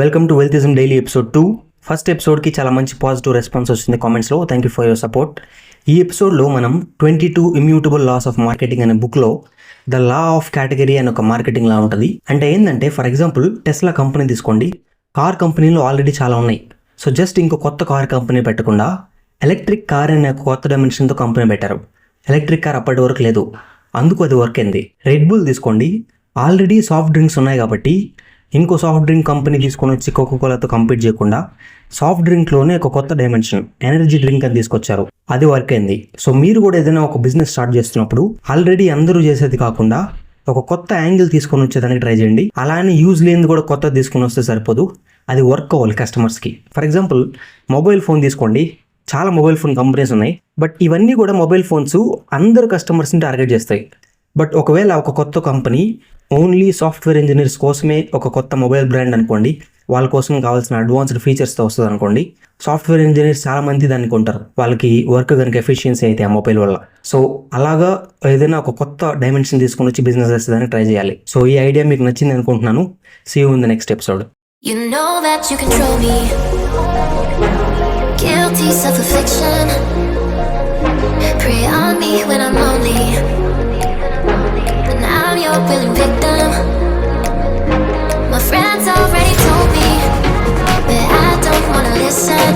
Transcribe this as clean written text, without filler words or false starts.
Welcome to Wealthism daily episode 2. First ఎపిసోడ్కి చాలా మంచి పాజిటివ్ రెస్పాన్స్ వచ్చింది కామెంట్స్లో. Thank you for your support. ఈ ఎపిసోడ్లో మనం 22 ఇమ్యూటబుల్ లాస్ ఆఫ్ మార్కెటింగ్ అనే బుక్లో ద లా ఆఫ్ కేటగిరీ అనే ఒక మార్కెటింగ్ లా ఉంటుంది. అంటే ఏంటంటే, ఫర్ ఎగ్జాంపుల్ టెస్లా కంపెనీ తీసుకోండి. కార్ కంపెనీలో ఆల్రెడీ చాలా ఉన్నాయి. సో జస్ట్ ఇంకో కొత్త కార్ కంపెనీ పెట్టకుండా ఎలక్ట్రిక్ కార్ అనే ఒక కొత్త డైమెన్షన్తో కంపెనీ పెట్టారు. ఎలక్ట్రిక్ కార్ అప్పటి వరకు లేదు, అందుకు అది వర్క్ అయింది. రెడ్ బుల్ తీసుకోండి, ఆల్రెడీ సాఫ్ట్ డ్రింక్స్ ఉన్నాయి కాబట్టి ఇంకో సాఫ్ట్ డ్రింక్ కంపెనీ తీసుకొని వచ్చి కోకోకోలాతో కంపీట్ చేయకుండా సాఫ్ట్ డ్రింక్లోనే ఒక కొత్త డైమెన్షన్ ఎనర్జీ డ్రింక్ అని తీసుకొచ్చారు. అది వర్క్ అయింది. సో మీరు కూడా ఏదైనా ఒక బిజినెస్ స్టార్ట్ చేస్తున్నప్పుడు ఆల్రెడీ అందరూ చేసేది కాకుండా ఒక కొత్త యాంగిల్ తీసుకొని వచ్చేదానికి ట్రై చేయండి. అలానే యూజ్ లేనిది కూడా కొత్త తీసుకొని వస్తే సరిపోదు, అది వర్క్ అవ్వాలి కస్టమర్స్కి. ఫర్ ఎగ్జాంపుల్ మొబైల్ ఫోన్ తీసుకోండి, చాలా మొబైల్ ఫోన్ కంపెనీస్ ఉన్నాయి. బట్ ఇవన్నీ కూడా మొబైల్ ఫోన్స్ అందరు కస్టమర్స్ని టార్గెట్ చేస్తాయి. బట్ ఒకవేళ ఒక కొత్త కంపెనీ ఓన్లీ సాఫ్ట్వేర్ ఇంజనీర్స్ కోసమే ఒక కొత్త మొబైల్ బ్రాండ్ అనుకోండి, వాళ్ళ కోసం కావాల్సిన అడ్వాన్స్డ్ ఫీచర్స్తో వస్తుంది అనుకోండి. సాఫ్ట్వేర్ ఇంజనీర్స్ చాలా మంది దాన్ని కొంటారు, వాళ్ళకి వర్క్ కనుక ఎఫిషియన్సీ అయితే ఆ మొబైల్ వల్ల. సో అలాగా ఏదైనా ఒక కొత్త డైమెన్షన్ తీసుకొని వచ్చి బిజినెస్ చేసేదానికి ట్రై చేయాలి. సో ఈ ఐడియా మీకు నచ్చింది అనుకుంటున్నాను. See you in the next episode. You know that you control me. Guilty self-affliction. Prey on me when I'm lonely. And I'm your willing victim. My friends already told me that I don't wanna listen.